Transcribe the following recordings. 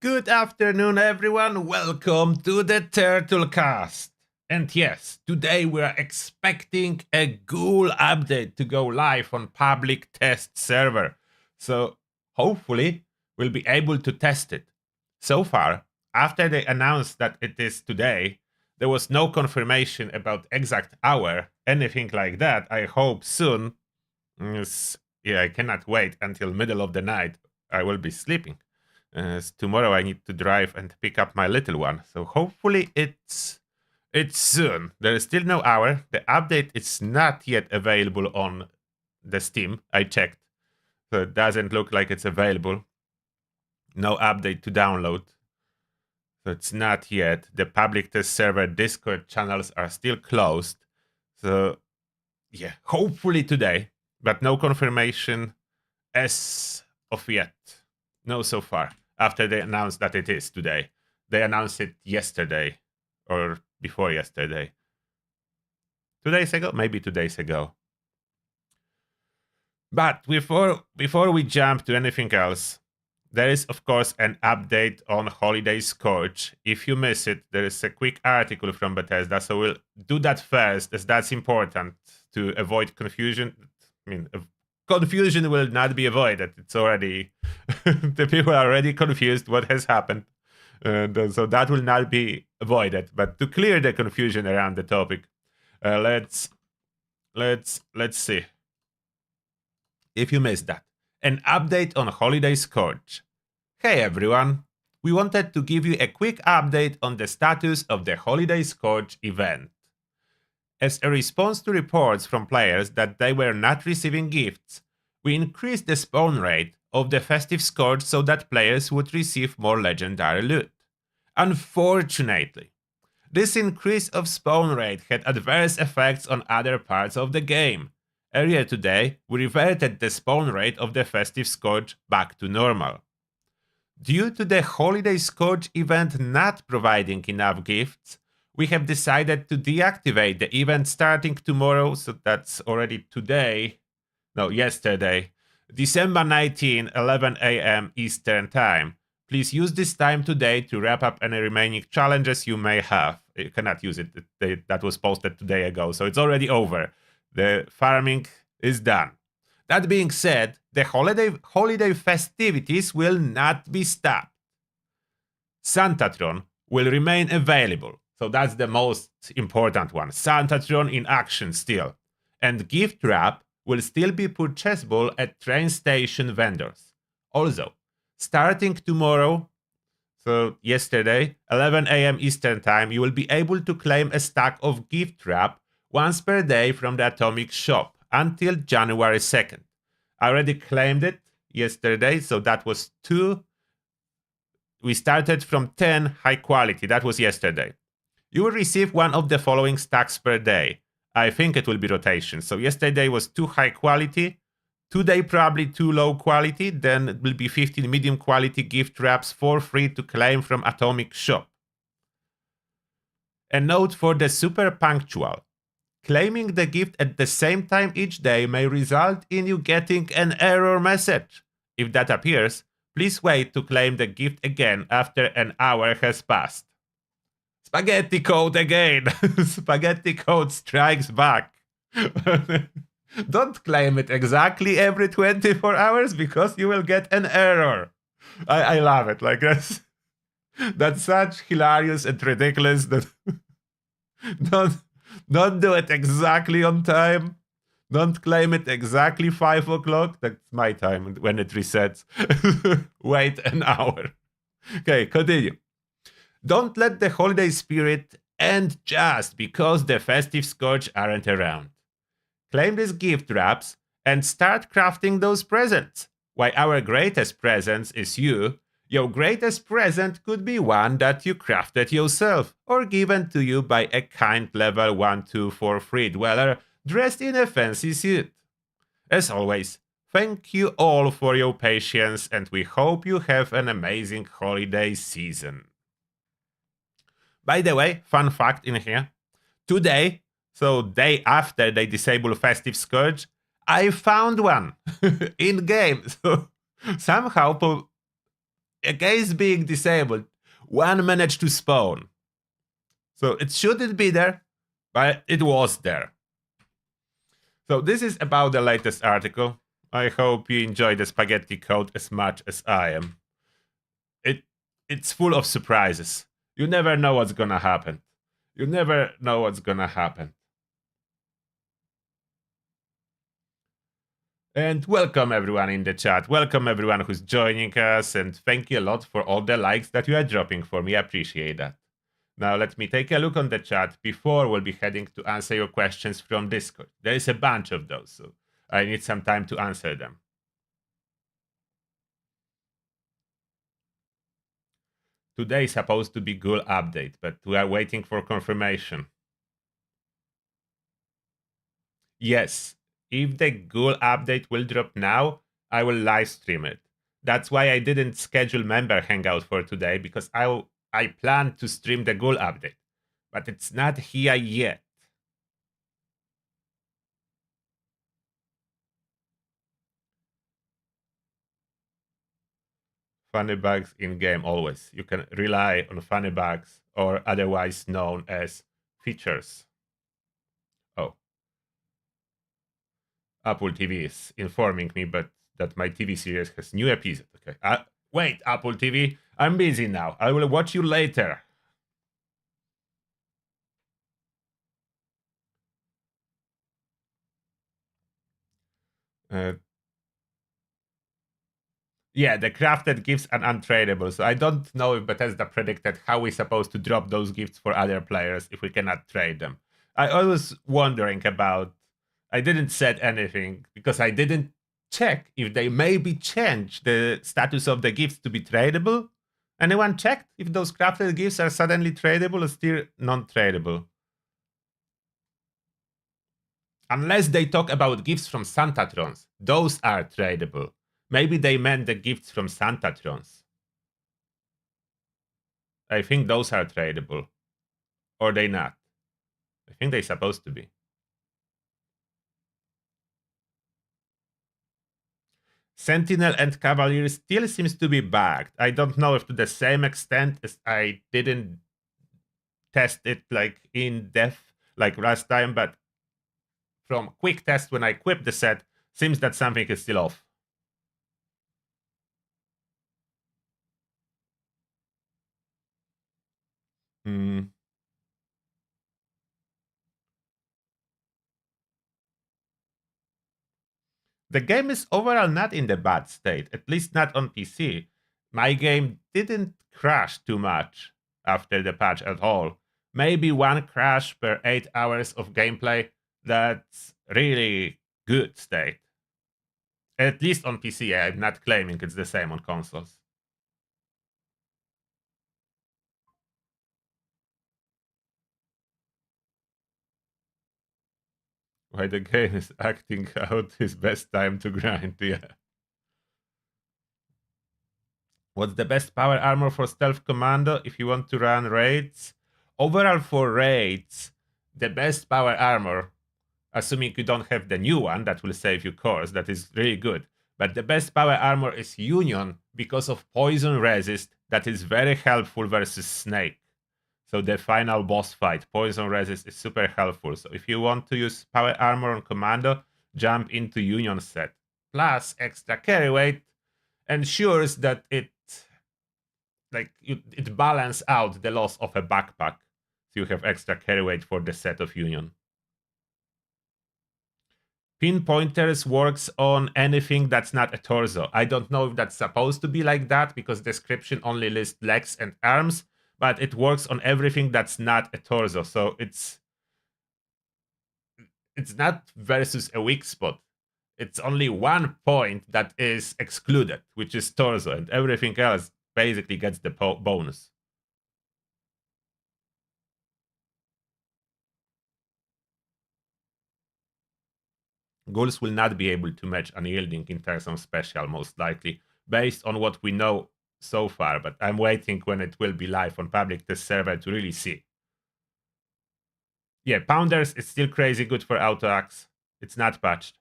Good afternoon, everyone. Welcome to the Turtlecast. And yes, today we are expecting a Ghoul update to go live on public test server. So hopefully we'll be able to test it. So far, after they announced that it is today, there was no confirmation about exact hour, anything like that. I hope soon. I cannot wait until middle of the night. I will be sleeping. Tomorrow I need to drive and pick up my little one. So hopefully it's soon. There is still no hour. The update is not yet available on the Steam. I checked. So it doesn't look like it's available. No update to download. So it's not yet. The public test server Discord channels are still closed. So yeah, hopefully today, but no confirmation as of yet. No, so far. After they announced that it is today. They announced it yesterday or before yesterday. 2 days ago? Maybe 2 days ago. But before we jump to anything else, there is, of course, an update on Holiday Scorch. If you miss it, there is a quick article from Bethesda, so we'll do that first, as that's important to avoid confusion. Confusion will not be avoided. It's already... the people are already confused what has happened. And so that will not be avoided. But to clear the confusion around the topic, let's see. If you missed that, an update on Holiday Scorch. Hey everyone, we wanted to give you a quick update on the status of the Holiday Scorch event. As a response to reports from players that they were not receiving gifts, we increased the spawn rate of the Festive Scorch so that players would receive more legendary loot. Unfortunately, this increase of spawn rate had adverse effects on other parts of the game. Earlier today, we reverted the spawn rate of the Festive Scorch back to normal. Due to the Holiday Scorch event not providing enough gifts, we have decided to deactivate the event starting tomorrow, so that's already yesterday, December 19, 11 a.m. Eastern Time. Please use this time today to wrap up any remaining challenges you may have. You cannot use it. That was posted today ago, so it's already over. The farming is done. That being said, the holiday festivities will not be stopped. Santatron will remain available, so that's the most important one. Santatron in action still. And gift wrap will still be purchasable at train station vendors. Also, starting tomorrow, so yesterday, 11 a.m. Eastern Time, you will be able to claim a stack of gift wrap once per day from the Atomic Shop until January 2nd. I already claimed it yesterday, so that was 2. We started from 10 high quality. That was yesterday. You will receive one of the following stacks per day. I think it will be rotation. So yesterday was 2 high quality. Today probably 2 low quality. Then it will be 15 medium quality gift wraps for free to claim from Atomic Shop. A note for the super punctual. Claiming the gift at the same time each day may result in you getting an error message. If that appears, please wait to claim the gift again after an hour has passed. Spaghetti code again. Spaghetti code strikes back. Don't claim it exactly every 24 hours because you will get an error. I love it. Like that's such hilarious and ridiculous that don't do it exactly on time. Don't claim it exactly 5 o'clock. That's my time when it resets. Wait an hour. Okay, continue. Don't let the holiday spirit end just because the Festive Scorch aren't around. Claim these gift wraps and start crafting those presents. While our greatest present is you, your greatest present could be one that you crafted yourself or given to you by a kind level 1-2-4 dweller dressed in a fancy suit. As always, thank you all for your patience and we hope you have an amazing holiday season. By the way, fun fact in here. Today, so day after they disable Festive Scourge, I found one in game. So somehow against being disabled, one managed to spawn. So it shouldn't be there, but it was there. So this is about the latest article. I hope you enjoy the spaghetti code as much as I am. It's full of surprises. You never know what's gonna happen. You never know what's gonna happen. And welcome everyone in the chat. Welcome everyone who's joining us, and thank you a lot for all the likes that you are dropping for me. I appreciate that. Now let me take a look on the chat before we'll be heading to answer your questions from Discord. There is a bunch of those, so I need some time to answer them. Today is supposed to be Ghoul update, but we are waiting for confirmation. Yes, if the Ghoul update will drop now, I will live stream it. That's why I didn't schedule member hangout for today, because I plan to stream the Ghoul update, but it's not here yet. Funny bugs in game always. You can rely on funny bugs, or otherwise known as features. Oh, Apple TV is informing me, but that my TV series has new episode. Okay, wait, Apple TV, I'm busy now. I will watch you later. Yeah, the crafted gifts are untradeable, so I don't know if Bethesda predicted how we're supposed to drop those gifts for other players if we cannot trade them. I was wondering about. I didn't set anything because I didn't check if they maybe change the status of the gifts to be tradable. Anyone checked if those crafted gifts are suddenly tradable or still non-tradable? Unless they talk about gifts from Santatrons, those are tradable. Maybe they meant the gifts from Santatrons. I think those are tradable. Or they not. I think they're supposed to be. Sentinel and Cavalier still seems to be bugged. I don't know if to the same extent as I didn't test it like in depth like last time, but from quick test when I equipped the set, seems that something is still off. Hmm. The game is overall not in the bad state, at least not on PC. My game didn't crash too much after the patch at all. Maybe one crash per 8 hours of gameplay. That's really good state. At least on PC, I'm not claiming it's the same on consoles. Why the game is acting out his best time to grind, yeah. What's the best power armor for Stealth Commando if you want to run raids? Overall, for raids, the best power armor, assuming you don't have the new one that will save you cores, that is really good. But the best power armor is Union because of poison resist, that is very helpful versus Snake. So the final boss fight, poison resist, is super helpful. So if you want to use power armor on Commando, jump into Union set. Plus extra carry weight ensures that it balance out the loss of a backpack. So you have extra carry weight for the set of Union. Pinpointers works on anything that's not a torso. I don't know if that's supposed to be like that because description only lists legs and arms, but it works on everything that's not a torso. So it's not versus a weak spot. It's only one point that is excluded, which is torso, and everything else basically gets the bonus. Ghouls will not be able to match Unyielding in terms of special, most likely, based on what we know so far, but I'm waiting when it will be live on public test server to really see. Yeah, Pounders is still crazy good for auto-axe. It's not patched.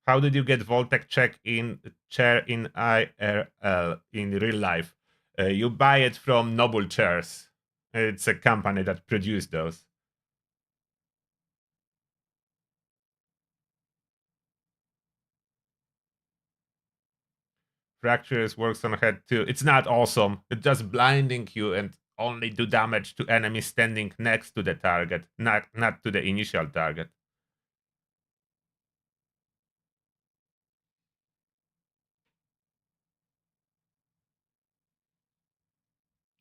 How did you get Voltec chair in IRL in real life? You buy it from Noble Chairs. It's a company that produced those. Fractures works on head too. It's not awesome. It's just blinding you and only do damage to enemies standing next to the target, not to the initial target.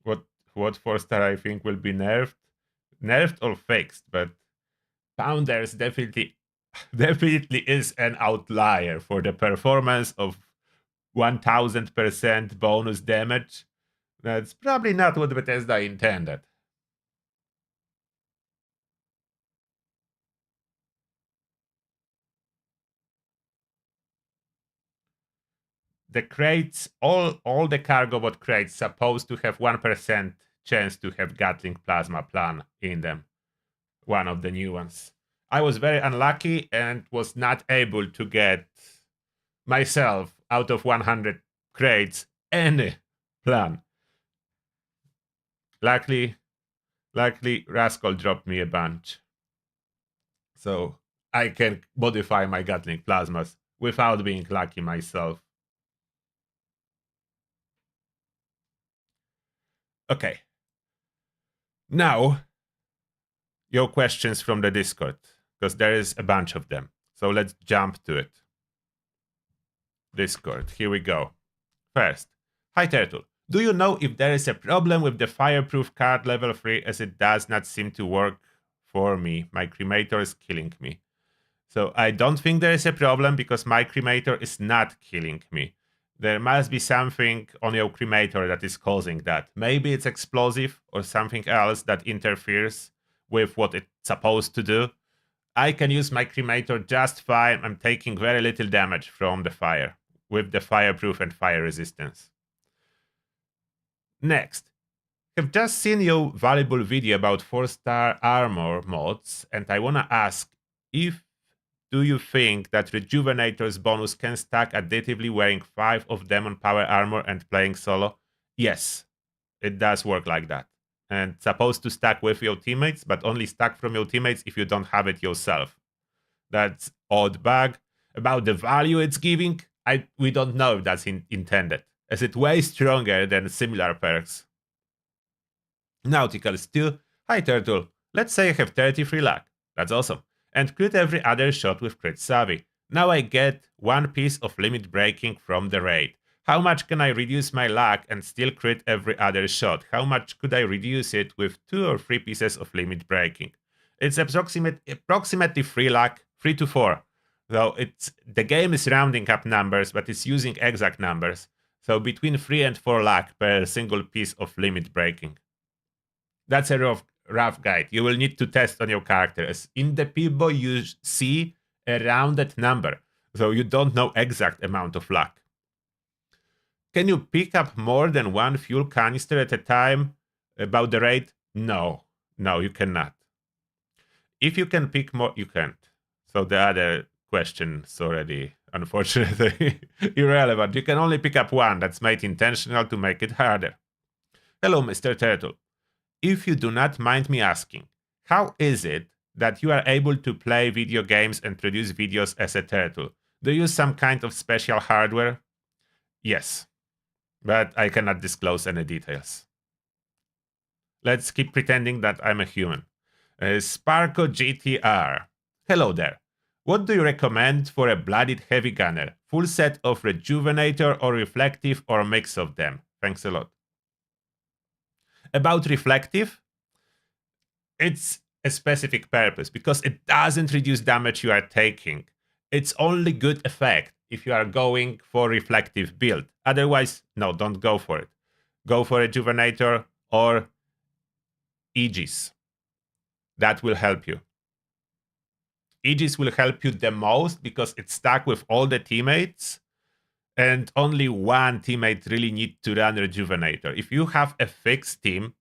What what 4-star I think will be nerfed or fixed, but Pounders definitely is an outlier for the performance of 1000% bonus damage. That's probably not what Bethesda intended. The crates, all the cargo bot crates supposed to have 1% chance to have Gatling plasma plan in them. One of the new ones. I was very unlucky and was not able to get myself out of 100 crates any plan. Luckily, Rascal dropped me a bunch. So I can modify my Gatling plasmas without being lucky myself. Okay. Now, your questions from the Discord, because there is a bunch of them. So let's jump to it. Discord, here we go. First, hi Turtle. Do you know if there is a problem with the fireproof card level 3 as it does not seem to work for me? My cremator is killing me. So I don't think there is a problem because my cremator is not killing me. There must be something on your cremator that is causing that. Maybe it's explosive or something else that interferes with what it's supposed to do. I can use my cremator just fine. I'm taking very little damage from the fire with the fireproof and fire resistance. Next, I've just seen your valuable video about 4-star armor mods, and I want to ask if do you think that Rejuvenator's bonus can stack additively wearing 5 of them on power armor and playing solo? Yes, it does work like that. And supposed to stack with your teammates, but only stack from your teammates if you don't have it yourself. That's odd bug. About the value it's giving, we don't know if that's intended, as it's way stronger than similar perks. Nautical Stew. Hi Turtle. Let's say I have 33 luck. That's awesome. And crit every other shot with Crit Savvy. Now I get one piece of limit breaking from the raid. How much can I reduce my luck and still crit every other shot? How much could I reduce it with 2 or 3 pieces of limit breaking? It's approximately 3 luck, 3 to 4. Though the game is rounding up numbers, but it's using exact numbers. So between 3 and 4 luck per single piece of limit breaking. That's a rough guide. You will need to test on your character. As in the Pilbo, you see a rounded number, so you don't know exact amount of luck. Can you pick up more than one fuel canister at a time about the rate? No, you cannot. If you can pick more, you can't. So the other question is already, unfortunately, irrelevant. You can only pick up one. That's made intentional to make it harder. Hello, Mr. Turtle. If you do not mind me asking, how is it that you are able to play video games and produce videos as a turtle? Do you use some kind of special hardware? Yes, but I cannot disclose any details. Let's keep pretending that I'm a human. Sparko GTR. Hello there. What do you recommend for a blooded heavy gunner? Full set of Rejuvenator or Reflective or a mix of them? Thanks a lot. About Reflective, it's a specific purpose because it doesn't reduce damage you are taking. It's only good effect if you are going for reflective build. Otherwise, no, don't go for it. Go for Rejuvenator or Aegis. That will help you. Aegis will help you the most because it's stuck with all the teammates and only one teammate really need to run Rejuvenator. If you have a fixed team,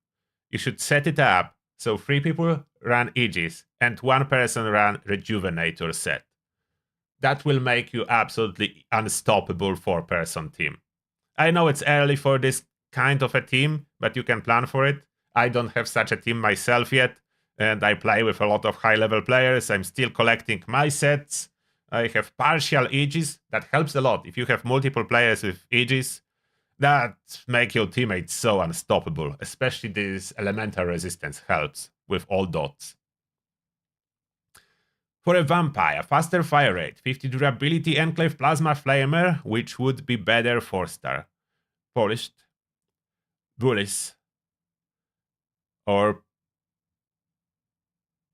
you should set it up so 3 people run Aegis and 1 person run Rejuvenator set. that will make you absolutely unstoppable 4-person team. I know it's early for this kind of a team, but you can plan for it. I don't have such a team myself yet, and I play with a lot of high-level players. I'm still collecting my sets. I have partial Aegis. That helps a lot. If you have multiple players with Aegis, that make your teammates so unstoppable. Especially this elemental resistance helps with all dots. For a vampire, faster fire rate, 50 durability, enclave, plasma flamer, which would be better 4-star. Polished, bullies, or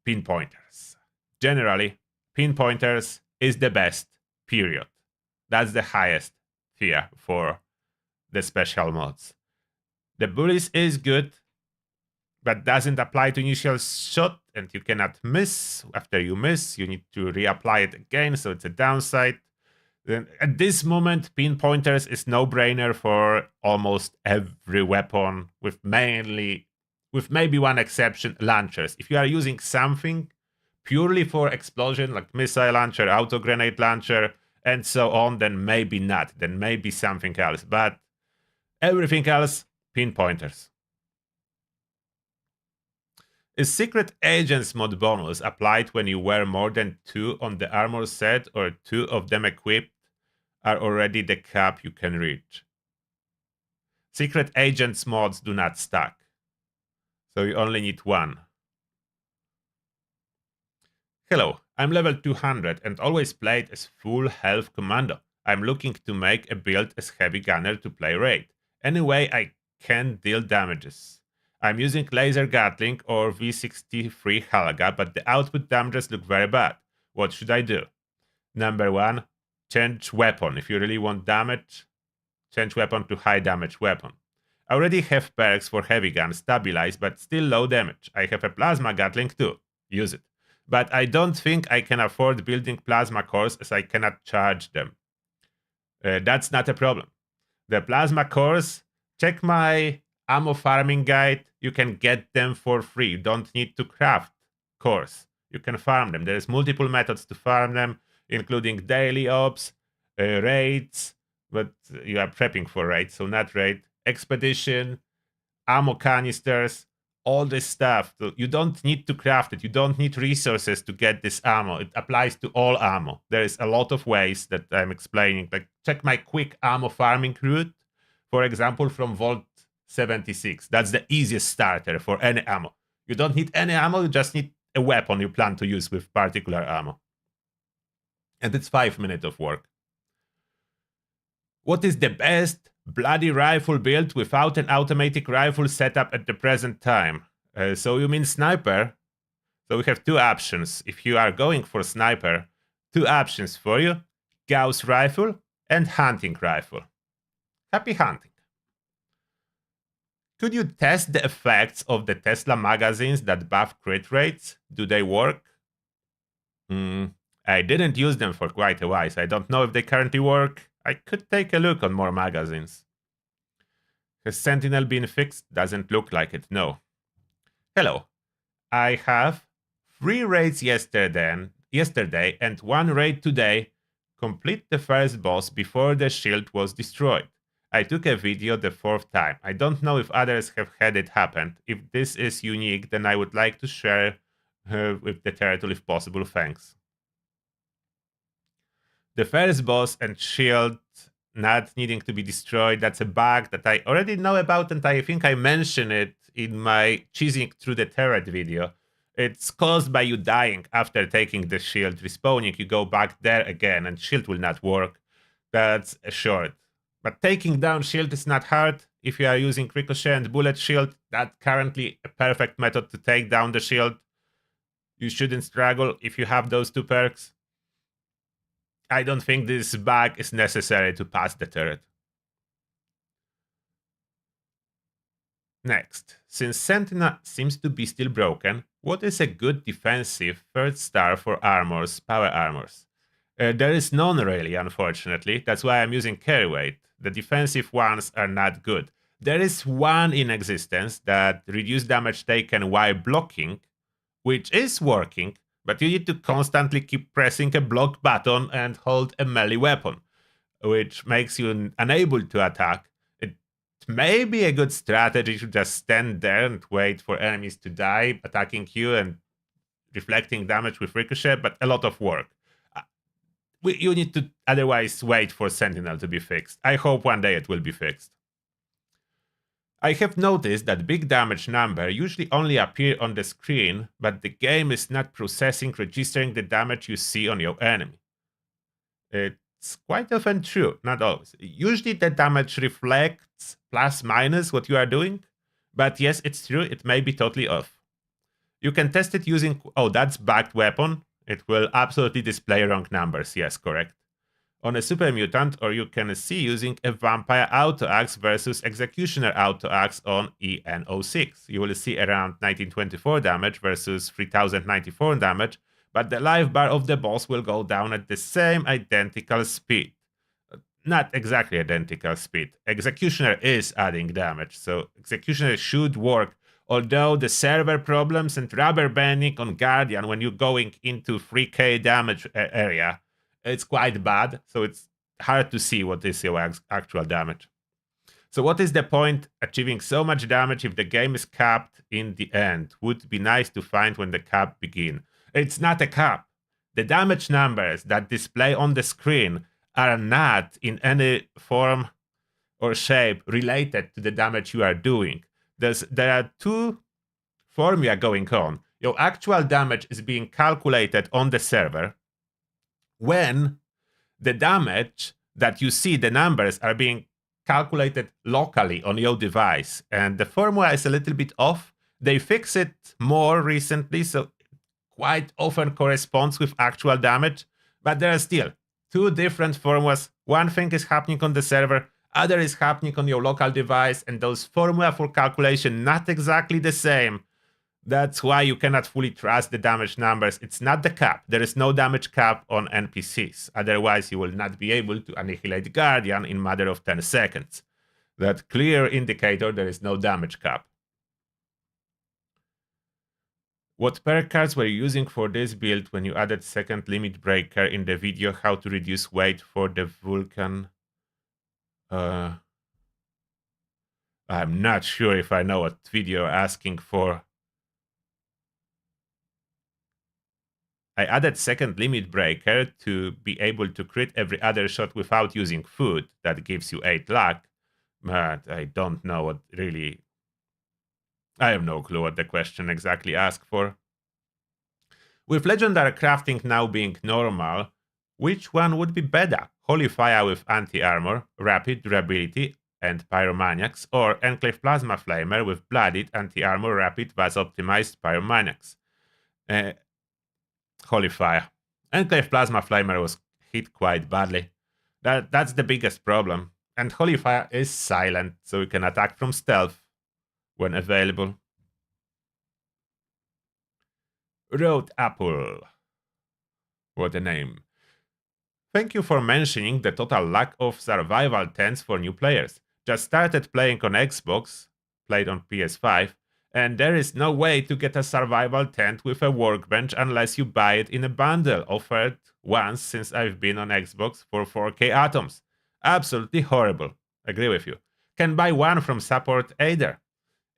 pinpointers. Generally, pinpointers is the best, period. That's the highest tier for the special mods. The bullies is good, but doesn't apply to initial shot, and you cannot miss. After you miss, you need to reapply it again, so it's a downside. Then at this moment, pinpointers is no-brainer for almost every weapon, with maybe one exception, launchers. If you are using something purely for explosion, like missile launcher, auto grenade launcher, and so on, then maybe not. Then maybe something else. But everything else, pinpointers. Is Secret Agents mod bonus applied when you wear more than 2 on the armor set, or 2 of them equipped are already the cap you can reach? Secret Agents mods do not stack, so you only need 1. Hello, I'm level 200 and always played as full health commando. I'm looking to make a build as heavy gunner to play raid. Anyway, I can deal damages. I'm using laser gatling or V63 Halaga, but the output damages look very bad. What should I do? Number 1, change weapon. If you really want damage, change weapon to high damage weapon. I already have perks for heavy gun, stabilize, but still low damage. I have a plasma gatling too. Use it. But I don't think I can afford building plasma cores as I cannot charge them. That's not a problem. The plasma cores, check my ammo farming guide. You can get them for free. You don't need to craft cores. You can farm them. There's multiple methods to farm them, including daily ops, raids, but you are prepping for raids, so not raid, expedition, ammo canisters, all this stuff. So you don't need to craft it. You don't need resources to get this ammo. It applies to all ammo. There is a lot of ways that I'm explaining. Like, check my quick ammo farming route, for example, from Vault 76. That's the easiest starter for any ammo. You don't need any ammo, you just need a weapon you plan to use with particular ammo. And it's 5 minutes of work. What is the best bloody rifle build without an automatic rifle setup at the present time? So you mean sniper? So we have 2 options. If you are going for sniper, 2 options for you: Gauss rifle and hunting rifle. Happy hunting. Could you test the effects of the Tesla magazines that buff crit rates? Do they work? I didn't use them for quite a while, so I don't know if they currently work. I could take a look on more magazines. Has Sentinel been fixed? Doesn't look like it, no. Hello. I have 3 raids yesterday and 1 raid today. Complete the first boss before the shield was destroyed. I took a video the 4th time. I don't know if others have had it happen. If this is unique, then I would like to share with the turtle if possible. Thanks. The first boss and shield not needing to be destroyed, that's a bug that I already know about, and I think I mentioned it in my cheesing through the turret video. It's caused by you dying after taking the shield, respawning, you go back there again, and shield will not work. That's a short. But taking down shield is not hard. If you are using ricochet and bullet shield, that's currently a perfect method to take down the shield. You shouldn't struggle if you have those 2 perks. I don't think this bug is necessary to pass the turret. Next, since Sentinel seems to be still broken, what is a good defensive 3rd star for armors, power armors? There is none really, unfortunately. That's why I'm using carry weight. The defensive ones are not good. There is one in existence that reduces damage taken while blocking, which is working, but you need to constantly keep pressing a block button and hold a melee weapon, which makes you unable to attack. It may be a good strategy to just stand there and wait for enemies to die, attacking you and reflecting damage with ricochet, but a lot of work. You need to otherwise wait for Sentinel to be fixed. I hope one day it will be fixed. I have noticed that big damage number usually only appear on the screen, but the game is not registering the damage you see on your enemy. It's quite often true, not always. Usually the damage reflects plus minus what you are doing, but yes, it's true, it may be totally off. You can test it using, oh, that's backed weapon. It will absolutely display wrong numbers, yes, correct. On a super mutant, or you can see using a vampire auto axe versus executioner auto axe on EN06. You will see around 1924 damage versus 3094 damage, but the life bar of the boss will go down at the same identical speed. Not exactly identical speed. Executioner is adding damage, so Executioner should work. Although the server problems and rubber banding on Guardian when you're going into 3k damage area, it's quite bad, so it's hard to see what is your actual damage. So what is the point achieving so much damage if the game is capped in the end? Would be nice to find when the cap begin. It's not a cap. The damage numbers that display on the screen are not in any form or shape related to the damage you are doing. There are two formula going on. Your actual damage is being calculated on the server when the damage that you see, the numbers are being calculated locally on your device. And the formula is a little bit off. They fix it more recently, so quite often corresponds with actual damage, but there are still two different formulas. One thing is happening on the server, other is happening on your local device, and those formula for calculation not exactly the same. That's why you cannot fully trust the damage numbers. It's not the cap. There is no damage cap on NPCs. Otherwise, you will not be able to annihilate Guardian in a matter of 10 seconds. That clear indicator there is no damage cap. What perk cards were you using for this build when you added second limit breaker in the video how to reduce weight for the Vulcan? I'm not sure if I know what video you're asking for. I added second limit breaker to be able to crit every other shot without using food. That gives you 8 luck. But I don't know what really... I have no clue what the question exactly asked for. With legendary crafting now being normal, which one would be better? Holy Fire with anti-armor, rapid durability, and pyromaniacs, or Enclave Plasma Flamer with bloodied anti-armor, rapid, VAS-optimized pyromaniacs? Holy Fire. Enclave Plasma Flamer was hit quite badly. That's the biggest problem. And Holy Fire is silent, so you can attack from stealth when available. Road Apple. What a name. Thank you for mentioning the total lack of survival tents for new players. Just started playing on Xbox, played on PS5, and there is no way to get a survival tent with a workbench unless you buy it in a bundle offered once since I've been on Xbox for 4k atoms. Absolutely horrible. Agree with you. Can buy one from support either.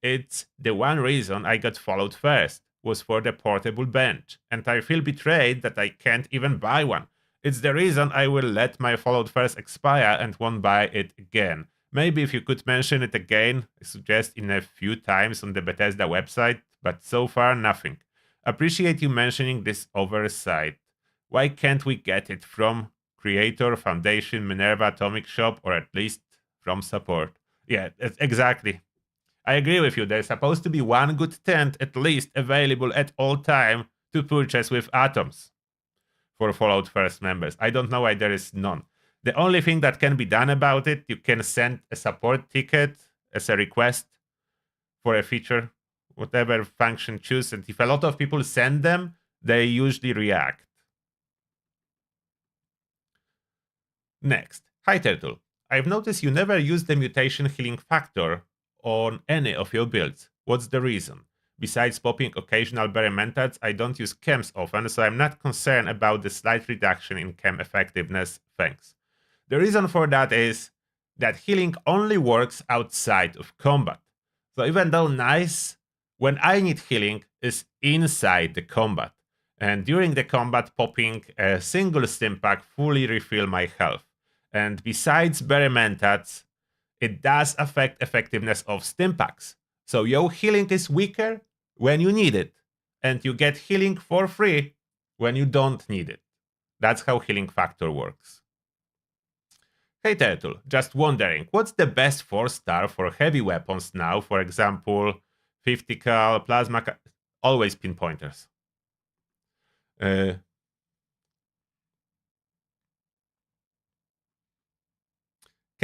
It's the one reason I got followed first, was for the portable bench, and I feel betrayed that I can't even buy one. It's the reason I will let my followed first expire and won't buy it again. Maybe if you could mention it again, I suggest in a few times on the Bethesda website, but so far nothing. Appreciate you mentioning this oversight. Why can't we get it from Creator, Foundation, Minerva, Atomic Shop, or at least from support? Yeah, exactly. I agree with you. There's supposed to be one good tent at least available at all time to purchase with atoms for Fallout First members. I don't know why there is none. The only thing that can be done about it, you can send a support ticket as a request for a feature, whatever function choose. And if a lot of people send them, they usually react. Next, hi Turtle. I've noticed you never use the mutation healing factor on any of your builds. What's the reason? Besides popping occasional berry mentats, I don't use chems often, so I'm not concerned about the slight reduction in chem effectiveness, thanks. The reason for that is that healing only works outside of combat. So even though nice, when I need healing is inside the combat. And during the combat, popping a single stim pack fully refill my health. And besides berry mentats, it does affect effectiveness of stim packs. So your healing is weaker when you need it, and you get healing for free when you don't need it. That's how healing factor works. Hey Turtle, just wondering, what's the best 4-star for heavy weapons now? For example, 50 cal, plasma, always pinpointers. Can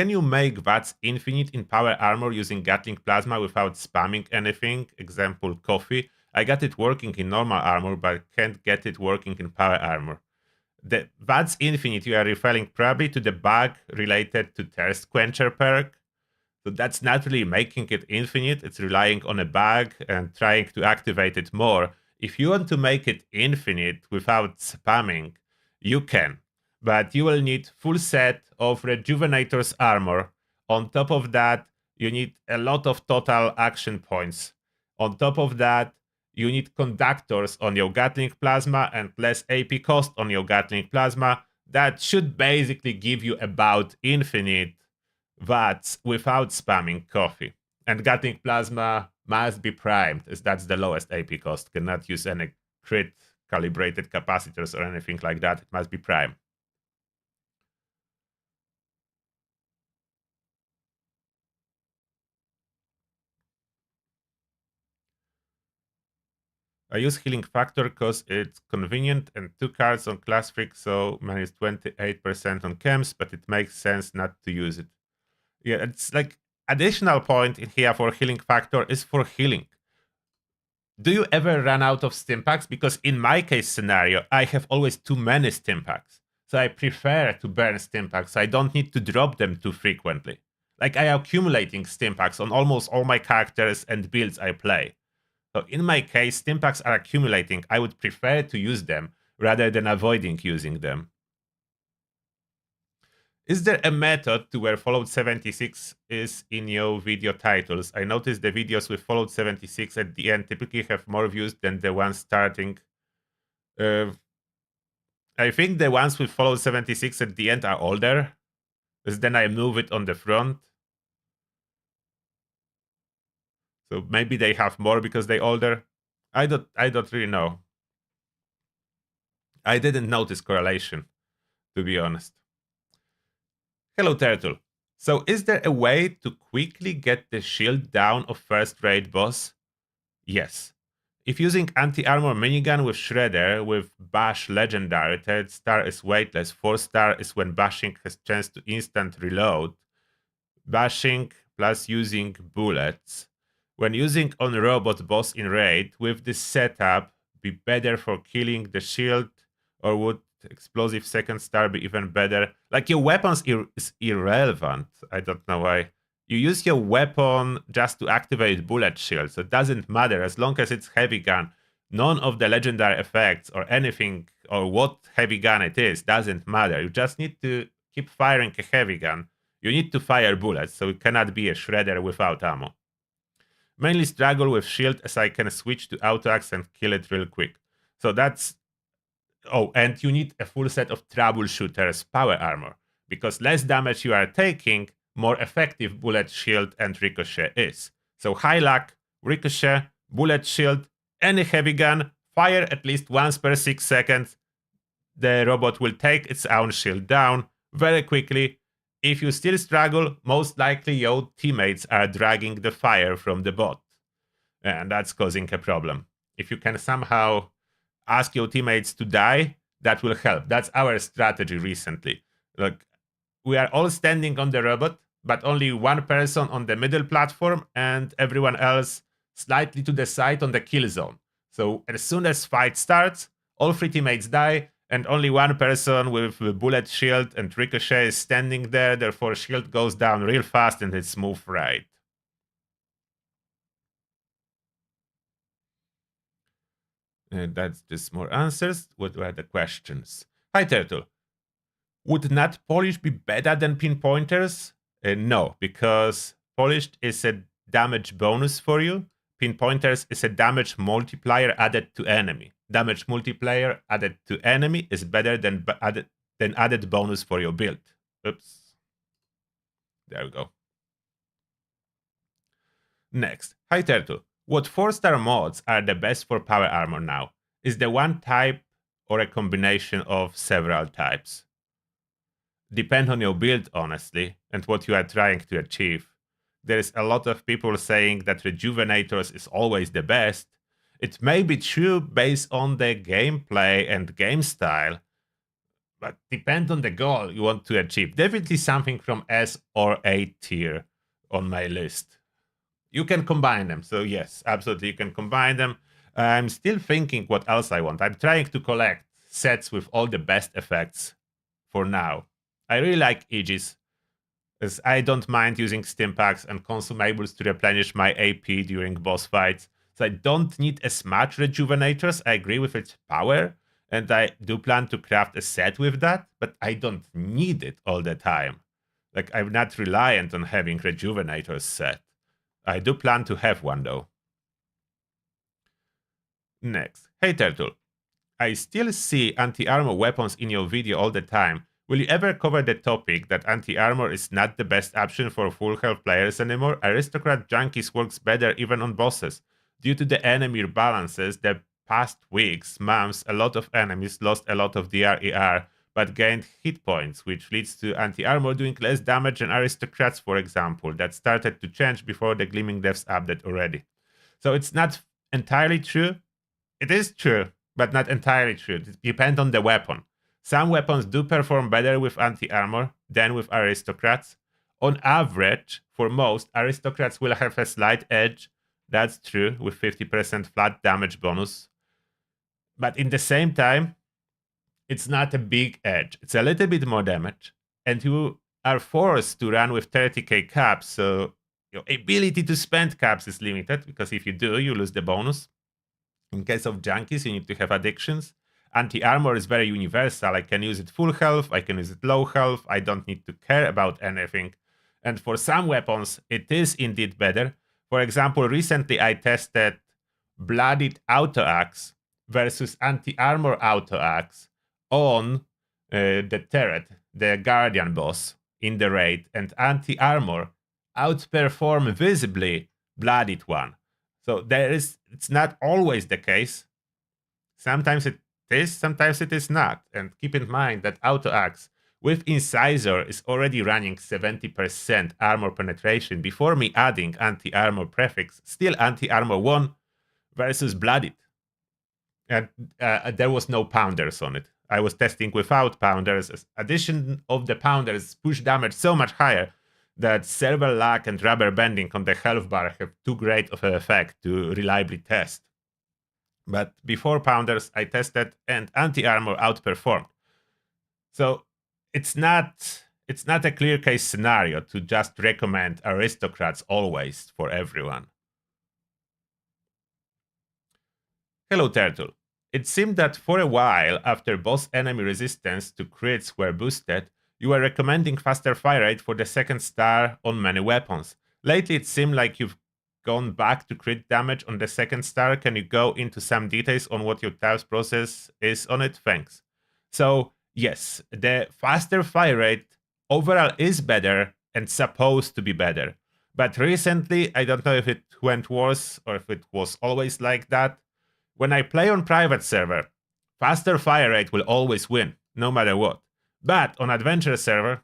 you make VATS infinite in power armor using Gatling plasma without spamming anything? Example, coffee. I got it working in normal armor, but can't get it working in power armor. The VATS infinite you are referring probably to the bug related to Thirst Quencher perk. So that's not really making it infinite. It's relying on a bug and trying to activate it more. If you want to make it infinite without spamming, you can. But you will need full set of Rejuvenator's armor. On top of that, you need a lot of total action points. On top of that, you need conductors on your Gatling plasma and less AP cost on your Gatling plasma. That should basically give you about infinite VATS without spamming coffee. And Gatling plasma must be primed, as that's the lowest AP cost. Cannot use any crit calibrated capacitors or anything like that. It must be primed. I use healing factor because it's convenient and 2 cards on class freak, so minus 28% on chems, but it makes sense not to use it. Yeah, it's like additional point in here for healing factor is for healing. Do you ever run out of stim packs? Because in my case scenario, I have always too many stim packs. So I prefer to burn stim packs. I don't need to drop them too frequently. Like I am accumulating stim packs on almost all my characters and builds I play. So in my case, stim packs are accumulating. I would prefer to use them rather than avoiding using them. Is there a method to where Fallout 76 is in your video titles? I noticed the videos with Fallout 76 at the end typically have more views than the ones starting. I think the ones with Fallout 76 at the end are older, because then I move it on the front. So maybe they have more because they're older. I don't really know. I didn't notice correlation, to be honest. Hello, Turtle. So is there a way to quickly get the shield down of first raid boss? Yes. If using anti-armor minigun with Shredder with Bash Legendary, 3rd star is weightless, 4th star is when bashing has chance to instant reload. Bashing plus using bullets. When using on robot boss in raid, with this setup, be better for killing the shield, or would explosive 2nd star be even better? Like your weapons is irrelevant. I don't know why. You use your weapon just to activate bullet shield, so it doesn't matter as long as it's heavy gun. None of the legendary effects or anything or what heavy gun it is doesn't matter. You just need to keep firing a heavy gun. You need to fire bullets, so it cannot be a shredder without ammo. Mainly struggle with shield as I can switch to auto axe and kill it real quick. So that's... Oh, and you need a full set of troubleshooters power armor, because less damage you are taking, more effective bullet shield and ricochet is. So high luck, ricochet, bullet shield, any heavy gun, fire at least once per 6 seconds. The robot will take its own shield down very quickly. If you still struggle, most likely your teammates are dragging the fire from the bot, and that's causing a problem. If you can somehow ask your teammates to die, that will help. That's our strategy recently. Look, we are all standing on the robot, but only one person on the middle platform and everyone else slightly to the side on the kill zone. So as soon as fight starts, all 3 teammates die, and only one person with a bullet shield and ricochet is standing there, therefore shield goes down real fast and it's smooth right. That's just more answers. What were the questions? Hi, Turtle. Would not polish be better than pinpointers? No, because polished is a damage bonus for you. Pinpointers is a damage multiplier added to enemy. Damage multiplier added to enemy is better than added bonus for your build. Oops. There we go. Next. Hi, Turtle. What 4-star mods are the best for power armor now? Is the one type or a combination of several types? Depend on your build, honestly, and what you are trying to achieve. There's a lot of people saying that Rejuvenators is always the best. It may be true based on the gameplay and game style, but depend on the goal you want to achieve. Definitely something from S or A tier on my list. You can combine them, so yes, absolutely you can combine them. I'm still thinking what else I want. I'm trying to collect sets with all the best effects for now. I really like Aegis, as I don't mind using stim packs and consumables to replenish my AP during boss fights. So I don't need as much rejuvenators. I agree with its power, and I do plan to craft a set with that, but I don't need it all the time. Like, I'm not reliant on having rejuvenators set. I do plan to have one though. Next. Hey Turtle. I still see anti-armor weapons in your video all the time. Will you ever cover the topic that anti-armor is not the best option for full health players anymore? Aristocrat Junkies works better even on bosses. Due to the enemy balances, the past weeks, months, a lot of enemies lost a lot of DRER, but gained hit points, which leads to anti-armor doing less damage than aristocrats, for example. That started to change before the Gleaming Depths update already. So it's not entirely true. It is true, but not entirely true. It depends on the weapon. Some weapons do perform better with anti-armor than with aristocrats. On average, for most, aristocrats will have a slight edge. That's true, with 50% flat damage bonus. But in the same time, it's not a big edge. It's a little bit more damage. And you are forced to run with 30k caps, so your ability to spend caps is limited, because if you do, you lose the bonus. In case of junkies, you need to have addictions. Anti-armor is very universal. I can use it full health, I can use it low health, I don't need to care about anything. And for some weapons, it is indeed better. For example, recently I tested Bloodied Auto Axe versus Anti-Armor Auto Axe on the turret, the Guardian boss in the raid, and Anti-Armor outperformed visibly Bloodied one. So it's not always the case. Sometimes it is, sometimes it is not. And keep in mind that Auto Axe with Incisor is already running 70% armor penetration before me adding anti-armor prefix. Still anti-armor 1 versus Blooded. And there was no pounders on it. I was testing without pounders. Addition of the pounders push damage so much higher that server lag and rubber banding on the health bar have too great of an effect to reliably test. But before pounders, I tested and anti-armor outperformed. So it's not a clear case scenario to just recommend aristocrats always for everyone. Hello Turtle. It seemed that for a while, after boss enemy resistance to crits were boosted, you were recommending faster fire rate for the second star on many weapons. Lately it seemed like you've gone back to crit damage on the second star. Can you go into some details on what your task process is on it? Thanks. So yes, the faster fire rate overall is better and supposed to be better. But recently, I don't know if it went worse or if it was always like that. When I play on private server, faster fire rate will always win, no matter what. But on adventure server,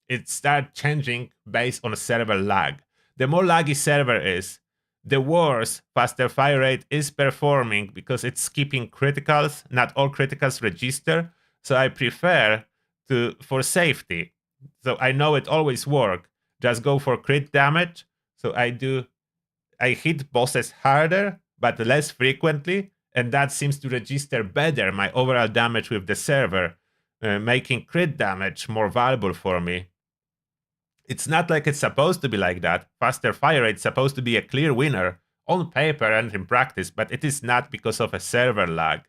it starts changing based on server lag. The more laggy server is, the worse faster fire rate is performing because it's skipping criticals. Not all criticals register, so I prefer to, for safety, so I know it always works, just go for crit damage. So I hit bosses harder, but less frequently, and that seems to register better my overall damage with the server, making crit damage more valuable for me. It's not like it's supposed to be like that. Faster fire rate is supposed to be a clear winner on paper and in practice, but it is not because of a server lag.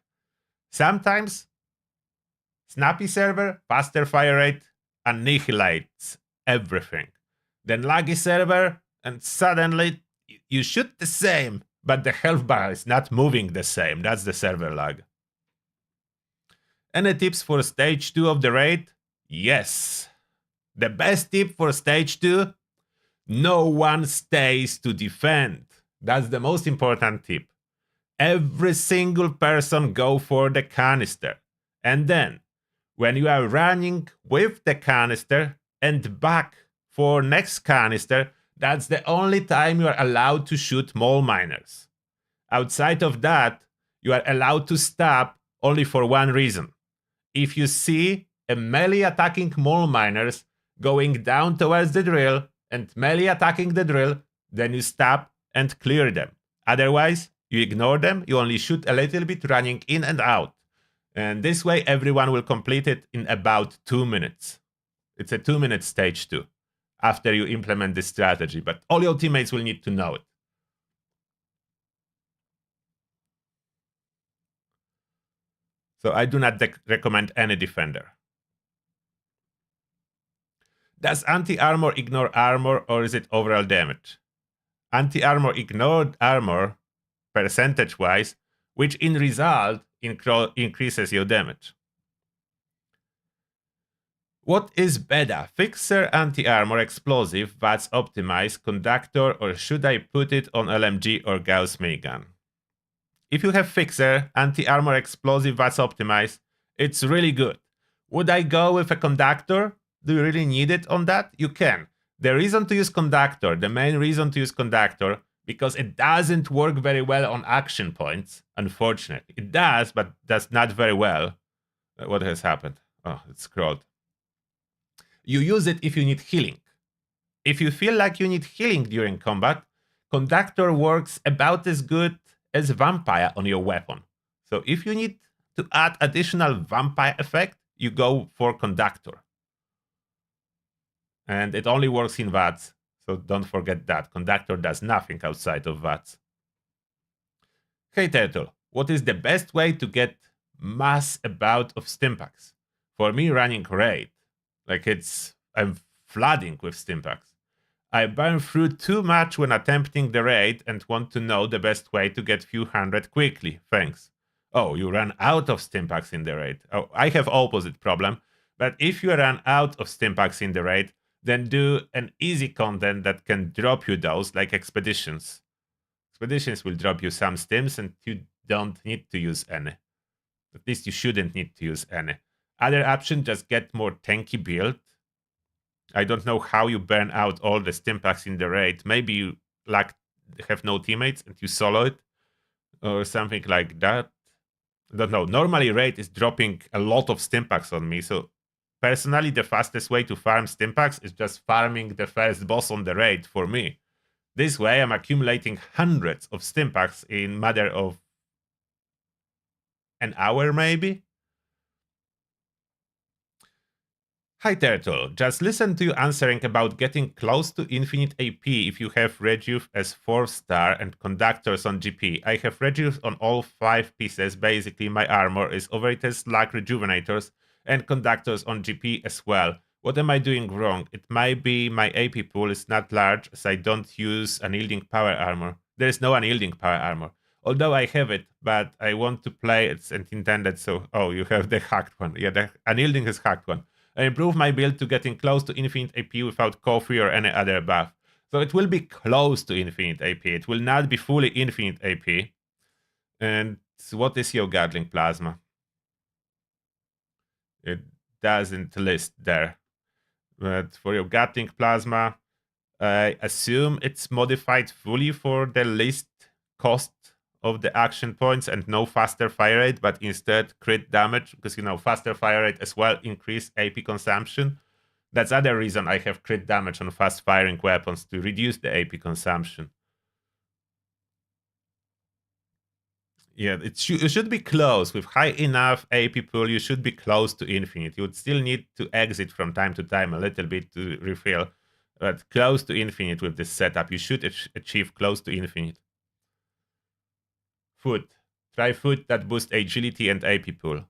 Sometimes snappy server, faster fire rate annihilates everything. Then laggy server, and suddenly you shoot the same, but the health bar is not moving the same. That's the server lag. Any tips for stage 2 of the raid? Yes. The best tip for stage 2? No one stays to defend. That's the most important tip. Every single person go for the canister. And then, when you are running with the canister and back for next canister, that's the only time you are allowed to shoot mole miners. Outside of that, you are allowed to stop only for one reason. If you see a melee attacking mole miners going down towards the drill and melee attacking the drill, then you stop and clear them. Otherwise, you ignore them, you only shoot a little bit running in and out. And this way, everyone will complete it in about 2 minutes. It's a 2-minute stage 2 after you implement this strategy, but all your teammates will need to know it. So I do not recommend any defender. Does anti-armor ignore armor, or is it overall damage? Anti-armor ignored armor percentage-wise, which in result increases your damage. What is better, fixer, anti-armor, explosive, VATS optimized, conductor, or should I put it on LMG or Gauss minigun? If you have fixer, anti-armor, explosive, VATS optimized, it's really good. Would I go with a conductor? Do you really need it on that? You can. The reason to use conductor, the main reason to use conductor, because it doesn't work very well on action points, unfortunately. It does, but does not very well. What has happened? Oh, it's scrolled. You use it if you need healing. If you feel like you need healing during combat, conductor works about as good as vampire on your weapon. So if you need to add additional vampire effect, you go for conductor. And it only works in VATS, so don't forget that. Conductor does nothing outside of VATS. Hey Turtle, what is the best way to get mass about of stimpaks? For me, running raid. I'm flooding with stimpaks. I burn through too much when attempting the raid and want to know the best way to get few hundred quickly. Thanks. Oh, you run out of stimpaks in the raid. Oh, I have opposite problem. But if you run out of stimpaks in the raid, then do an easy content that can drop you those, like expeditions. Expeditions will drop you some stims and you don't need to use any. At least you shouldn't need to use any. Other option, just get more tanky build. I don't know how you burn out all the stimpaks in the raid. Maybe you have no teammates and you solo it or something like that. I don't know. Normally raid is dropping a lot of stimpaks on me, so personally, the fastest way to farm stimpaks is just farming the first boss on the raid for me. This way, I'm accumulating hundreds of stimpaks in matter of an hour, maybe? Hi Turtle, just listen to you answering about getting close to infinite AP if you have Rejuve as 4th star and conductors on GP. I have Rejuve on all 5 pieces, basically my armor is overrated slag rejuvenators and conductors on GP as well. What am I doing wrong? It might be my AP pool is not large as I don't use unyielding power armor. There is no unyielding power armor. Although I have it, but I want to play it's intended, so... Oh, you have the hacked one. Yeah, the unyielding is hacked one. I improve my build to getting close to infinite AP without coffee or any other buff. So it will be close to infinite AP. It will not be fully infinite AP. And what is your Gatling Plasma? It doesn't list there. But for your Gatling Plasma, I assume it's modified fully for the least cost of the action points and no faster fire rate, but instead crit damage, because faster fire rate as well increase AP consumption. That's other reason I have crit damage on fast firing weapons, to reduce the AP consumption. Yeah, it should be close. With high enough AP pool, you should be close to infinite. You would still need to exit from time to time a little bit to refill, but close to infinite with this setup. You should achieve close to infinite. Food. Try food that boost agility and AP pool.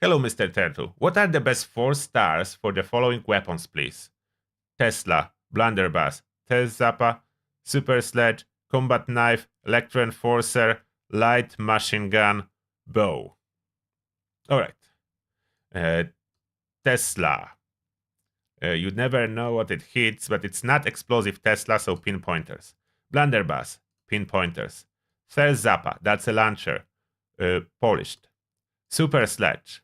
Hello, Mr. Turtle. What are the best 4 stars for the following weapons, please? Tesla, Blunderbuss, Test Zappa, Super Sledge, Combat Knife, Electro Enforcer, Light Machine Gun, Bow. Alright. Tesla. You never know what it hits, but it's not explosive Tesla, so pinpointers. Blunderbuss, pinpointers. Test Zappa, that's a launcher. Polished. Super Sledge.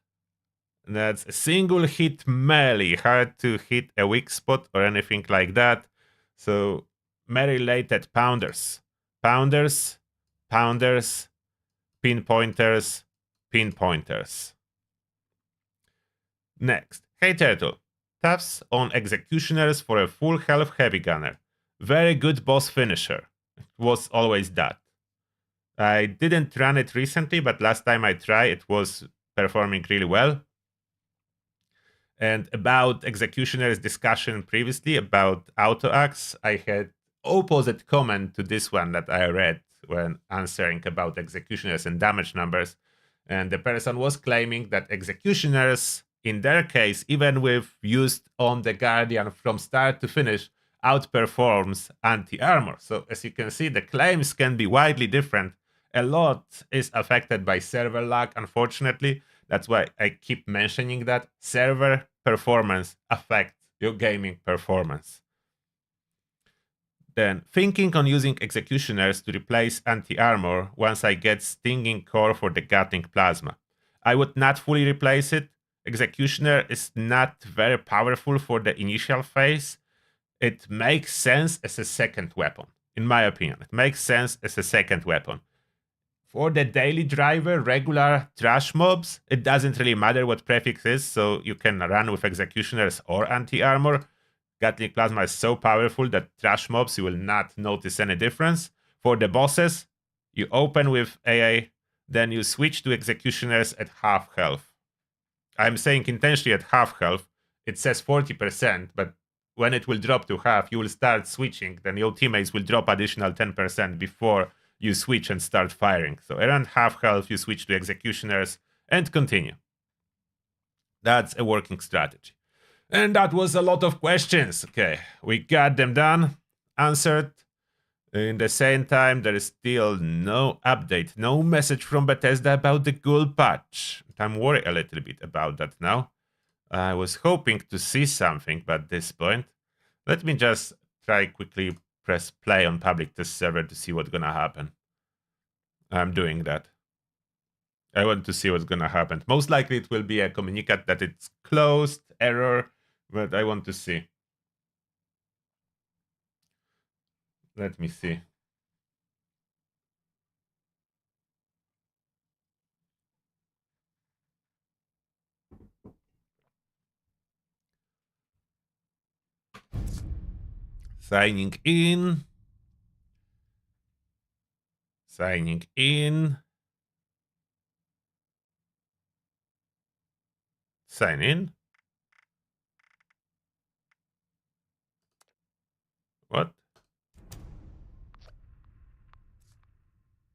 That's a single hit melee, hard to hit a weak spot or anything like that. So, melee-related pounders. Pounders, pounders, pinpointers, pinpointers. Next, hey Turtle. Taps on executioners for a full health heavy gunner. Very good boss finisher. It was always that. I didn't run it recently, but last time I tried, it was performing really well. And about executioner's discussion previously about auto axe, I had opposite comment to this one that I read when answering about executioners and damage numbers. And the person was claiming that executioners, in their case, even with used on the Guardian from start to finish, outperforms anti-armor. So as you can see, the claims can be widely different. A lot is affected by server lag, unfortunately. That's why I keep mentioning that server performance affects your gaming performance. Then, thinking on using executioners to replace anti-armor once I get stinging core for the Gatling plasma. I would not fully replace it. Executioner is not very powerful for the initial phase. It makes sense as a second weapon, in my opinion. It makes sense as a second weapon. For the daily driver, regular trash mobs, it doesn't really matter what prefix is, so you can run with executioners or anti-armor. Gatling Plasma is so powerful that trash mobs, you will not notice any difference. For the bosses, you open with AA, then you switch to executioners at half health. I'm saying intentionally at half health. It says 40%, but when it will drop to half, you will start switching, then your teammates will drop additional 10% before you switch and start firing. So around half health, you switch to executioners and continue. That's a working strategy. And that was a lot of questions. Okay, we got them done, answered. In the same time, there is still no update, no message from Bethesda about the ghoul patch. I'm worried a little bit about that now. I was hoping to see something, but at this point, let me just try quickly press play on public test server to see what's gonna happen. I'm doing that. I want to see what's gonna happen. Most likely it will be a communicat that it's closed, error, but I want to see. Let me see. Signing in. Signing in. Sign in. What?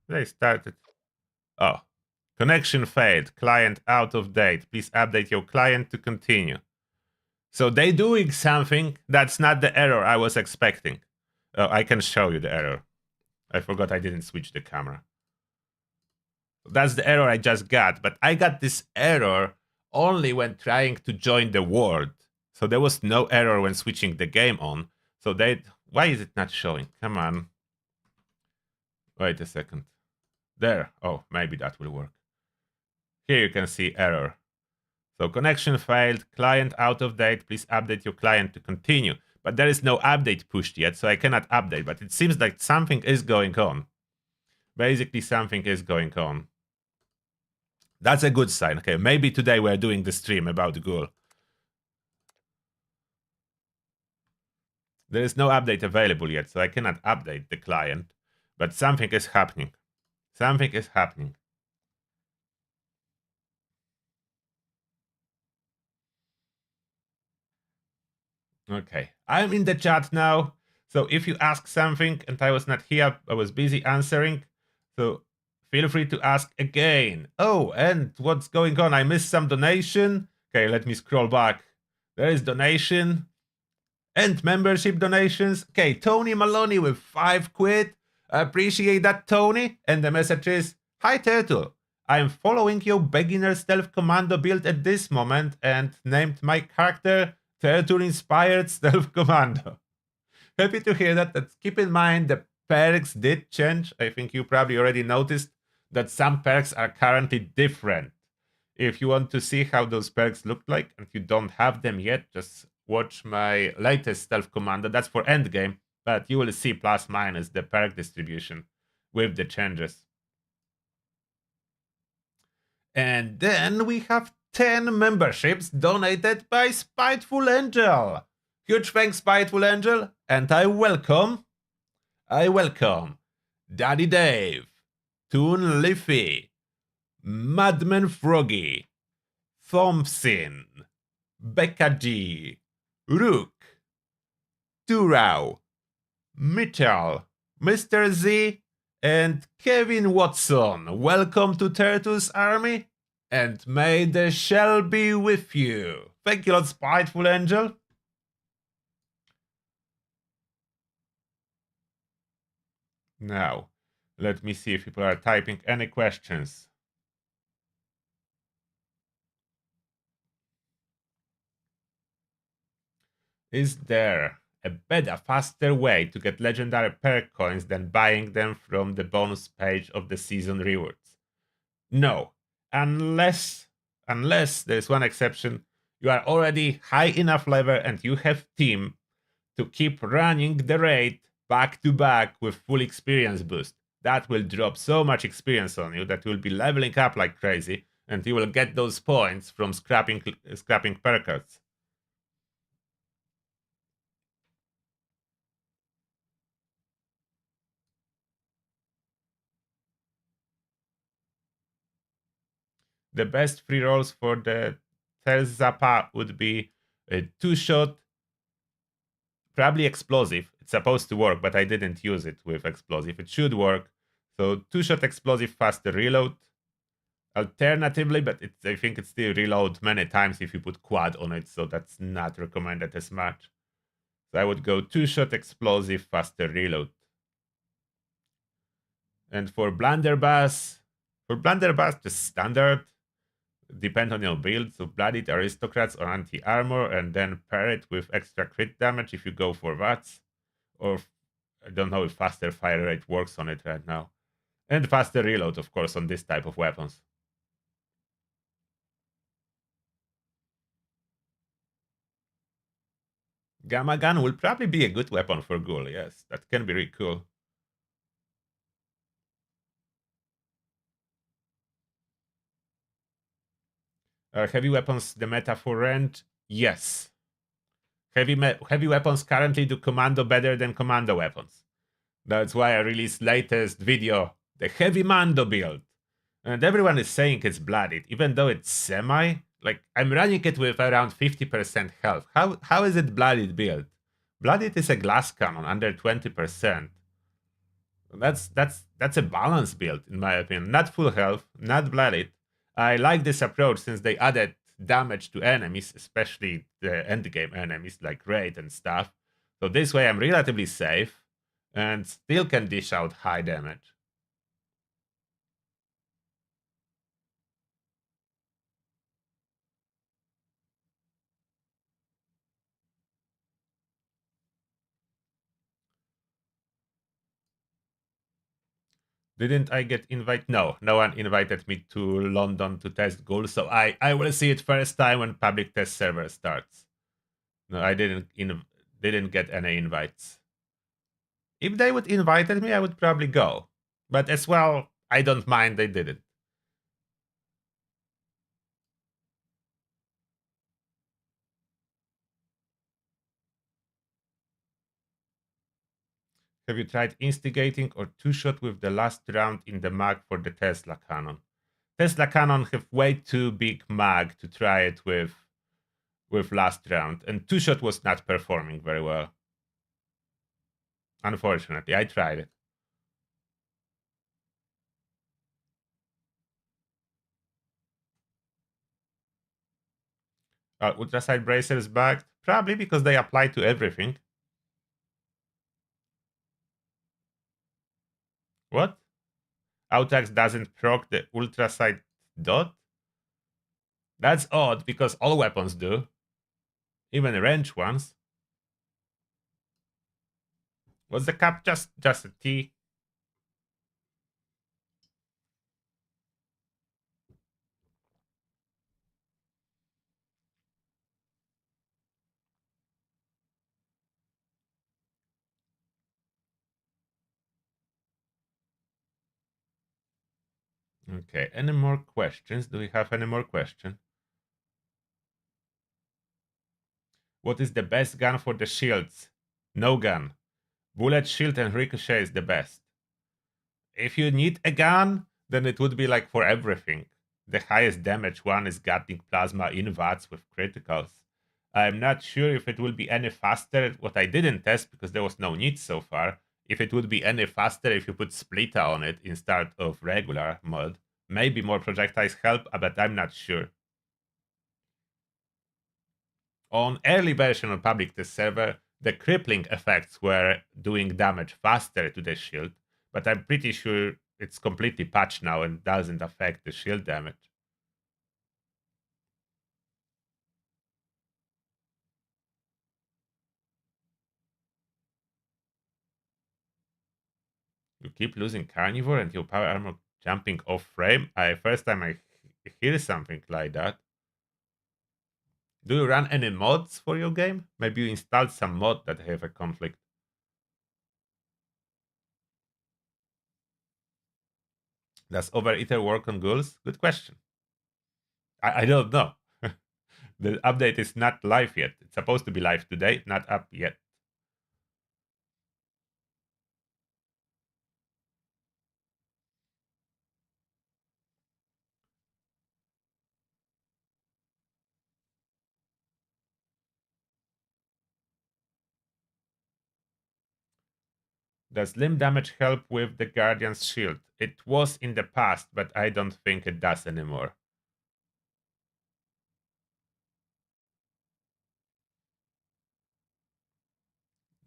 They started. Oh. Connection failed. Client out of date. Please update your client to continue. So they doing something that's not the error I was expecting. I can show you the error. I forgot I didn't switch the camera. That's the error I just got. But I got this error only when trying to join the world. So there was no error when switching the game on. So they... Why is it not showing? Come on. Wait a second. There. Oh, maybe that will work. Here you can see error. So connection failed, client out of date, please update your client to continue. But there is no update pushed yet, so I cannot update. But it seems like something is going on. Basically, something is going on. That's a good sign. Okay, maybe today we're doing the stream about the ghoul. There is no update available yet, so I cannot update the client. But something is happening. Something is happening. Okay, I'm in the chat now. So if you ask something and I was not here, I was busy answering. So feel free to ask again. Oh, and what's going on? I missed some donation. Okay, let me scroll back. There is donation and membership donations. Okay, Tony Maloney with 5 quid. I appreciate that, Tony. And the message is, hi Turtle. I am following your beginner stealth commando build at this moment and named my character Turtle Inspired Stealth Commando. Happy to hear that. Keep in mind the perks did change. I think you probably already noticed that some perks are currently different. If you want to see how those perks look like and you don't have them yet, just watch my latest stealth commando. That's for endgame, but you will see plus minus the perk distribution with the changes. And then we have 10 memberships donated by Spiteful Angel. Huge thanks, Spiteful Angel, and I welcome Daddy Dave, Toon Liffy, Madman Froggy, Thompson, Becca G, Rook, Durau, Mitchell, Mr. Z, and Kevin Watson. Welcome to Turtle's Army, and may the shell be with you. Thank you, Lord Spiteful Angel. Now, let me see if people are typing any questions. Is there a better, faster way to get legendary perk coins than buying them from the bonus page of the season rewards? No, unless there's one exception, you are already high enough level and you have team to keep running the raid back to back with full experience boost. That will drop so much experience on you that you'll be leveling up like crazy, and you will get those points from scrapping perk cards. The best free rolls for the Terzapa would be a 2-shot, probably explosive. It's supposed to work, but I didn't use it with explosive. It should work. So 2-shot explosive, faster reload. Alternatively, but I think it still reload many times if you put quad on it, so that's not recommended as much. So I would go 2-shot explosive, faster reload. And for blunderbuss, just standard. Depend on your build, so bloodied aristocrats or anti-armor, and then pair it with extra crit damage if you go for VATS. Or I don't know if faster fire rate works on it right now. And faster reload, of course, on this type of weapons. Gamma gun will probably be a good weapon for Ghoul, yes. That can be really cool. Are heavy weapons the meta for rend? Yes. Heavy weapons currently do commando better than commando weapons. That's why I released latest video, the heavy mando build. And everyone is saying it's bloodied, even though it's semi. Like, I'm running it with around 50% health. How is it bloodied build? Bloodied is a glass cannon under 20%. That's a balanced build, in my opinion. Not full health, not bloodied. I like this approach since they added damage to enemies, especially the endgame enemies like raid and stuff. So this way I'm relatively safe and still can dish out high damage. Didn't I get invited? No, no one invited me to London to test Ghoul, so I will see it first time when public test server starts. No, I didn't get any invites. If they would invited me, I would probably go. But as well, I don't mind they didn't. Have you tried instigating or 2-shot with the last round in the mag for the Tesla cannon? Tesla cannon have way too big mag to try it with last round, and 2-shot was not performing very well. Unfortunately, I tried it. Ultraside bracers back? Probably because they apply to everything. What? Autax doesn't proc the ultraside dot? That's odd because all weapons do, even range ones. Was the cap just a T? Okay, any more questions? Do we have any more questions? What is the best gun for the shields? No gun. Bullet, shield, and ricochet is the best. If you need a gun, then it would be like for everything. The highest damage one is Gatling Plasma in VATS with criticals. I'm not sure if it will be any faster, what I didn't test because there was no need so far, if it would be any faster if you put Splitter on it instead of regular mod. Maybe more projectiles help, but I'm not sure. On early version of public test server, the crippling effects were doing damage faster to the shield, but I'm pretty sure it's completely patched now and doesn't affect the shield damage. You keep losing carnivore and your power armor jumping off frame. First time I hear something like that. Do you run any mods for your game? Maybe you installed some mod that have a conflict. Does Overeater work on ghouls? Good question. I don't know. The update is not live yet. It's supposed to be live today, not up yet. Does limb damage help with the Guardian's shield? It was in the past, but I don't think it does anymore.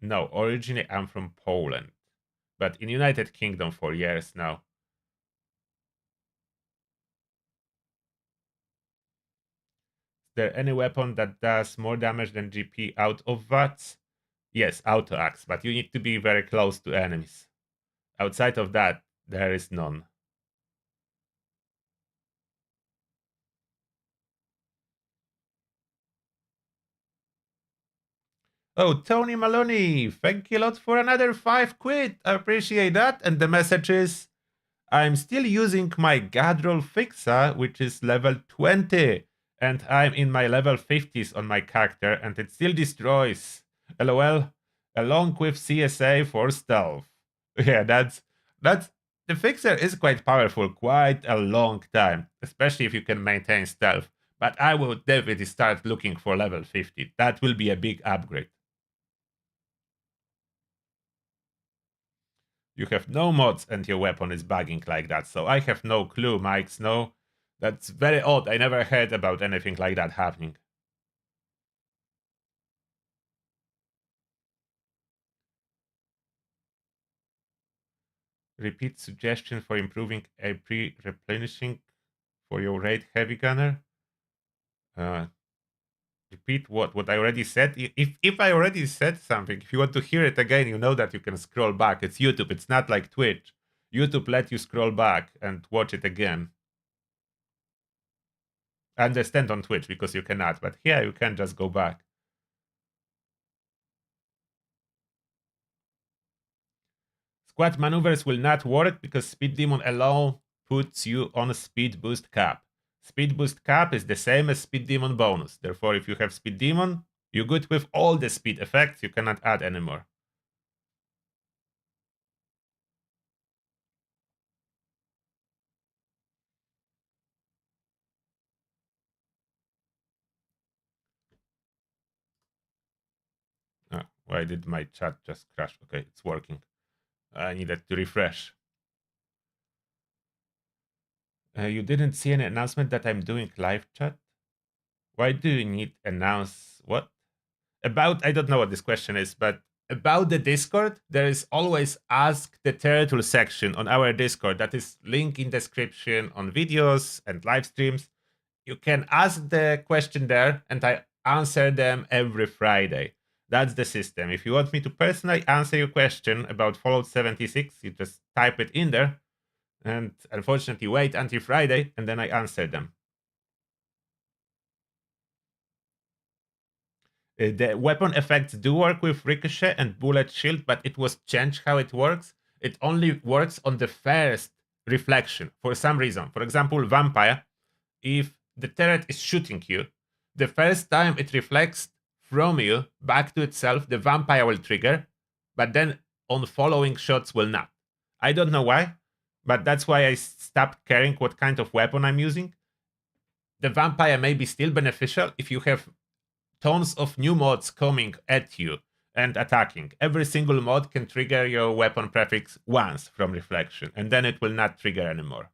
No, originally I'm from Poland, but in United Kingdom for years now. Is there any weapon that does more damage than GP out of VATS? Yes, auto axe, but you need to be very close to enemies. Outside of that, there is none. Oh, Tony Maloney, thank you a lot for another 5 quid. I appreciate that. And the message is I'm still using my Gadrol Fixa, which is level 20, and I'm in my level 50s on my character, and it still destroys. LOL, along with CSA for stealth. Yeah, that's the Fixer is quite powerful, quite a long time, especially if you can maintain stealth. But I will definitely start looking for level 50. That will be a big upgrade. You have no mods and your weapon is bugging like that, so I have no clue, Mike Snow. That's very odd. I never heard about anything like that happening. Repeat suggestion for improving a pre-replenishing for your raid heavy gunner. Uh, repeat what I already said. If I already said something, if you want to hear it again, you know that you can scroll back. It's YouTube. It's not like Twitch. YouTube let you scroll back and watch it again. I understand on Twitch because you cannot, but here you can just go back. Squad maneuvers will not work because Speed Demon alone puts you on a Speed Boost cap. Speed Boost cap is the same as Speed Demon bonus. Therefore, if you have Speed Demon, you're good with all the speed effects. You cannot add anymore. Why did my chat just crash? Okay, it's working. I needed to refresh. You didn't see any announcement that I'm doing live chat? Why do you need announce what? About, I don't know what this question is, but about the Discord, there is always Ask the Turtle section on our Discord. That is link in description on videos and live streams. You can ask the question there, and I answer them every Friday. That's the system. If you want me to personally answer your question about Fallout 76, you just type it in there, and unfortunately wait until Friday, and then I answer them. The weapon effects do work with ricochet and bullet shield, but it was changed how it works. It only works on the first reflection for some reason. For example, vampire, if the turret is shooting you, the first time it reflects from you back to itself, the vampire will trigger, but then on following shots will not. I don't know why, but that's why I stopped caring what kind of weapon I'm using. The vampire may be still beneficial if you have tons of new mods coming at you and attacking. Every single mod can trigger your weapon prefix once from reflection, and then it will not trigger anymore.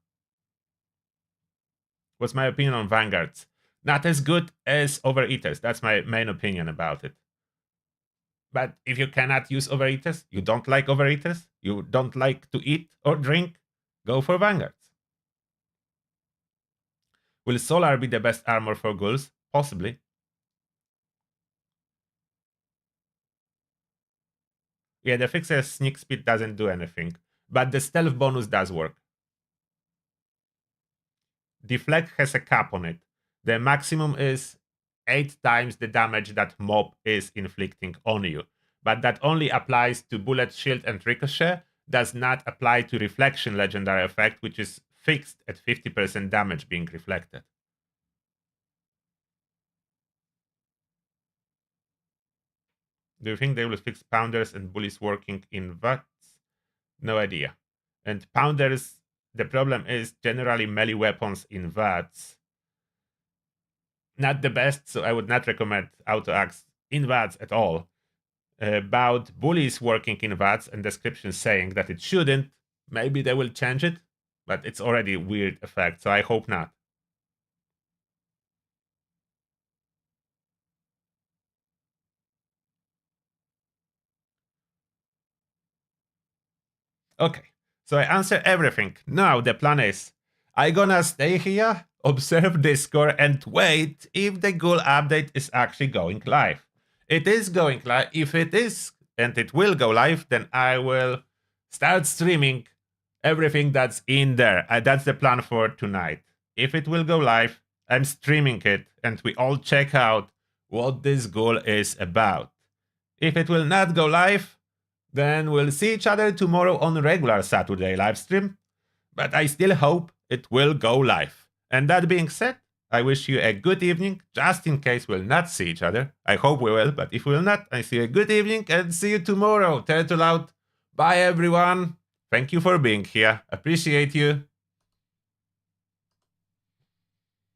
What's my opinion on Vanguards? Not as good as Overeaters. That's my main opinion about it. But if you cannot use Overeaters, you don't like Overeaters, you don't like to eat or drink, go for Vanguards. Will Solar be the best armor for ghouls? Possibly. Yeah, the fixer sneak speed doesn't do anything, but the stealth bonus does work. Deflect has a cap on it. The maximum is 8 times the damage that mob is inflicting on you. But that only applies to bullet shield and ricochet, does not apply to reflection legendary effect, which is fixed at 50% damage being reflected. Do you think they will fix pounders and bullies working in VATs? No idea. And pounders, the problem is generally melee weapons in VATs. Not the best, so I would not recommend auto axe in VATs at all. About bullies working in VATs and descriptions saying that it shouldn't, maybe they will change it, but it's already a weird effect, so I hope not. Okay, so I answer everything. Now the plan is, I gonna stay here, observe Discord, and wait if the Ghoul update is actually going live. It is going live. If it is, and it will go live, then I will start streaming everything that's in there. That's the plan for tonight. If it will go live, I'm streaming it, and we all check out what this Ghoul is about. If it will not go live, then we'll see each other tomorrow on regular Saturday livestream, but I still hope it will go live. And that being said, I wish you a good evening, just in case we'll not see each other. I hope we will, but if we'll not, I see you a good evening and see you tomorrow. Turtle out. Bye everyone. Thank you for being here. Appreciate you.